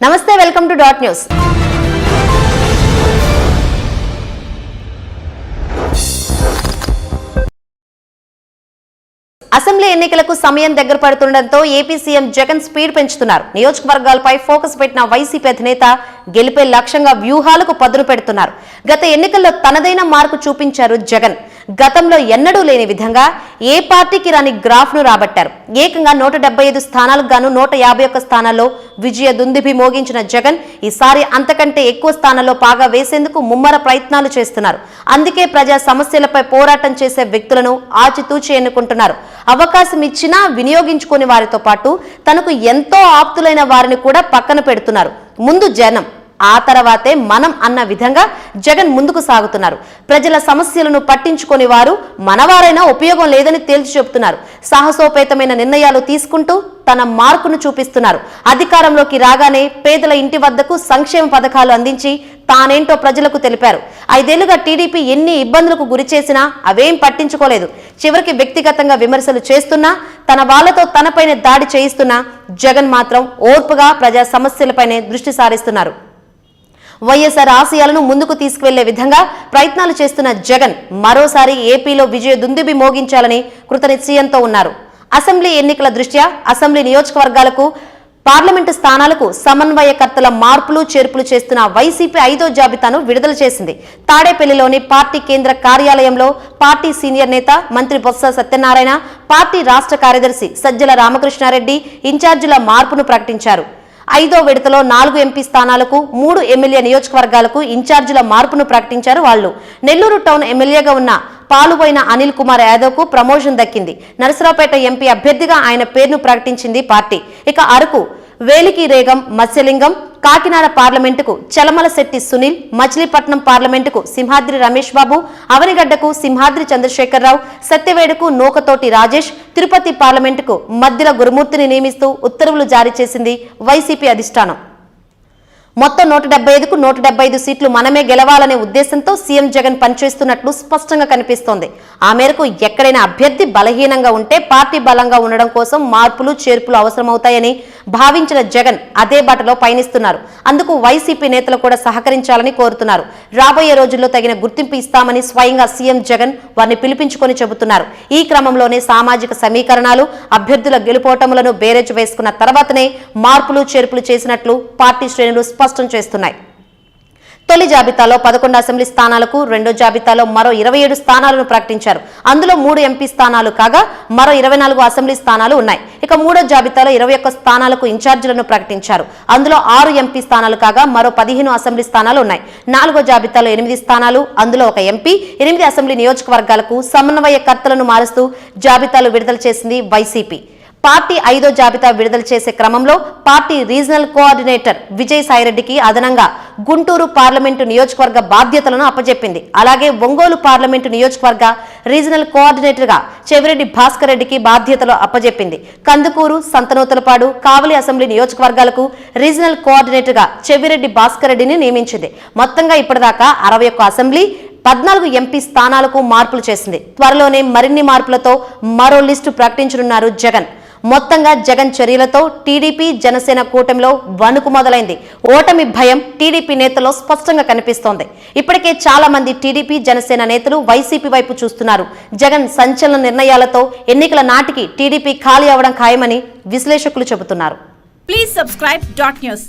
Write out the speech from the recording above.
నమస్తే, welcome to dot news. Assembly ఎన్నికలకు సమయం దగ్గర పడుతుండటంతో ఏపీ సీఎం జగన్ స్పీడ్ పెంచుతున్నారు. నియోజకవర్గాలపై ఫోకస్ పెట్టిన వైసీపీ అధినేత గెలిపే లక్ష్యంగా వ్యూహాలకు పదును పెడుతున్నారు. గత ఎన్నికల్లో తనదైన మార్కు చూపించారు జగన్. గతంలో ఎన్నడూ లేని విధంగా ఏ పార్టీకి రాని గ్రాఫ్ ను రాబట్టారు. ఏకంగా 175 స్థానాలకు గాను 151 స్థానాల్లో విజయ దుందుభి మోగించిన జగన్ ఈసారి అంతకంటే ఎక్కువ స్థానాల్లో పాగా వేసేందుకు ముమ్మర ప్రయత్నాలు చేస్తున్నారు. అందుకే ప్రజా సమస్యలపై పోరాటం చేసే వ్యక్తులను ఆచితూచి ఎన్నుకుంటున్నారు. అవకాశం ఇచ్చినా వినియోగించుకునే వారితో పాటు తనకు ఎంతో ఆప్తులైన వారిని కూడా పక్కన పెడుతున్నారు. ముందు జనం, ఆ తర్వాతే మనం అన్న విధంగా జగన్ ముందుకు సాగుతున్నారు. ప్రజల సమస్యలను పట్టించుకుని వారు మనవారైనా ఉపయోగం లేదని తేల్చి చెబుతున్నారు. సాహసోపేతమైన నిర్ణయాలు తీసుకుంటూ తన మార్కును చూపిస్తున్నారు. అధికారంలోకి రాగానే పేదల ఇంటి వద్దకు సంక్షేమ పథకాలు అందించి తానేంటో ప్రజలకు తెలిపారు. 5 ఏళ్లుగా టీడీపీ ఎన్ని ఇబ్బందులకు గురి చేసినా అవేం పట్టించుకోలేదు. చివరికి వ్యక్తిగతంగా విమర్శలు చేస్తున్నా, తన వాళ్లతో తనపైనే దాడి చేయిస్తున్నా జగన్ మాత్రం ఓర్పుగా ప్రజా సమస్యలపైనే దృష్టి సారిస్తున్నారు. వైఎస్ఆర్ ఆశయాలను ముందుకు తీసుకువెళ్లే విధంగా ప్రయత్నాలు చేస్తున్న జగన్ మరోసారి ఏపీలో విజయ దుందుబి మోగించాలని కృతనిశ్చయంతో ఉన్నారు. అసెంబ్లీ ఎన్నికల దృష్ట్యా అసెంబ్లీ నియోజకవర్గాలకు, పార్లమెంటు స్థానాలకు సమన్వయకర్తల మార్పులు చేర్పులు చేస్తున్న వైసీపీ 5వ జాబితాను విడుదల చేసింది. తాడేపల్లిలోని పార్టీ కేంద్ర కార్యాలయంలో పార్టీ సీనియర్ నేత మంత్రి బొత్స సత్యనారాయణ, పార్టీ రాష్ట్ర కార్యదర్శి సజ్జల రామకృష్ణారెడ్డి ఇన్ఛార్జీల మార్పును ప్రకటించారు. 5వ విడతలో 4 ఎంపీ స్థానాలకు, 3 ఎమ్మెల్యే నియోజకవర్గాలకు ఇన్ఛార్జీల మార్పును ప్రకటించారు. వాళ్ళు నెల్లూరు టౌన్ ఎమ్మెల్యేగా ఉన్న పాలుపోయిన అనిల్ కుమార్ యాదవ్ కు ప్రమోషన్ దక్కింది. నరసరావుపేట ఎంపీ అభ్యర్థిగా ఆయన పేరును ప్రకటించింది పార్టీ. ఇక అరకు వేలికి రేగం మత్స్యలింగం, కాకినాడ పార్లమెంటుకు చలమలశెట్టి సునీల్, మచిలీపట్నం పార్లమెంటుకు సింహాద్రి రమేష్ బాబు, అవనిగడ్డకు సింహాద్రి చంద్రశేఖరరావు, సత్యవేడుకు నూకతోటి రాజేష్, తిరుపతి పార్లమెంటుకు మద్దిల గురుమూర్తిని నియమిస్తూ ఉత్తర్వులు జారీ చేసింది వైసీపీ అధిష్టానం. మొత్తం 175కు 175 సీట్లు మనమే గెలవాలనే ఉద్దేశంతో సీఎం జగన్ పనిచేస్తున్నట్లు స్పష్టంగా కనిపిస్తోంది. ఆ మేరకు ఎక్కడైనా అభ్యర్థి బలహీనంగా ఉంటే పార్టీ బలంగా ఉండడం కోసం మార్పులు చేర్పులు అవసరమవుతాయని భావించిన జగన్ అదే బాటలో పయనిస్తున్నారు. అందుకు వైసీపీ నేతలు కూడా సహకరించాలని కోరుతున్నారు. రాబోయే రోజుల్లో తగిన గుర్తింపు ఇస్తామని స్వయంగా సీఎం జగన్ వారిని పిలిపించుకొని చెబుతున్నారు. ఈ క్రమంలోనే సామాజిక సమీకరణాలు, అభ్యర్థుల గెలుపోటములను బేరేజ్ వేసుకున్న తర్వాతనే మార్పులు చేర్పులు చేసినట్లు పార్టీ శ్రేణులు స్పష్టం చేస్తున్నాయి. తొలి జాబితాలో 11 అసెంబ్లీ స్థానాలకు, రెండో జాబితాలో మరో 27 స్థానాలను ప్రకటించారు. అందులో 3 ఎంపీ స్థానాలు కాగా మరో 24 అసెంబ్లీ స్థానాలు ఉన్నాయి. ఇక మూడో జాబితాలో 21 స్థానాలకు ఇన్ఛార్జీలను ప్రకటించారు. అందులో 6 ఎంపీ స్థానాలు కాగా మరో 15 అసెంబ్లీ స్థానాలు ఉన్నాయి. 4వ జాబితాలో 8 స్థానాలు, అందులో 1 ఎంపీ, 8 అసెంబ్లీ నియోజకవర్గాలకు సమన్వయకర్తలను మారుస్తూ జాబితాలు విడుదల చేసింది వైసీపీ. పార్టీ 5వ జాబితా విడుదల చేసే క్రమంలో పార్టీ రీజనల్ కోఆర్డినేటర్ విజయసాయిరెడ్డికి అదనంగా గుంటూరు పార్లమెంటు నియోజకవర్గ బాధ్యతలను అప్పచెప్పింది. అలాగే ఒంగోలు పార్లమెంటు నియోజకవర్గ రీజనల్ కోఆర్డినేటర్ గా చెవిరెడ్డి భాస్కర్ రెడ్డికి బాధ్యతలు అప్పచెప్పింది. కందుకూరు, సంతనూతలపాడు, కావలి అసెంబ్లీ నియోజకవర్గాలకు రీజనల్ కోఆర్డినేటర్ గా చెవిరెడ్డి భాస్కర్ రెడ్డిని నియమించింది. మొత్తంగా ఇప్పటిదాకా 61 అసెంబ్లీ, 14 ఎంపీ స్థానాలకు మార్పులు చేసింది. త్వరలోనే మరిన్ని మార్పులతో మరో లిస్టు ప్రకటించనున్నారు జగన్. మొత్తంగా జగన్ చర్యలతో టీడీపీ జనసేన కూటమిలో వణుకు మొదలైంది. ఓటమి భయం టీడీపీ నేతల్లో స్పష్టంగా కనిపిస్తోంది. ఇప్పటికే చాలా మంది టీడీపీ జనసేన నేతలు వైసీపీ వైపు చూస్తున్నారు. జగన్ సంచలన నిర్ణయాలతో ఎన్నికల నాటికి టీడీపీ ఖాళీ అవడం ఖాయమని విశ్లేషకులు చెబుతున్నారు. Please subscribe dot news.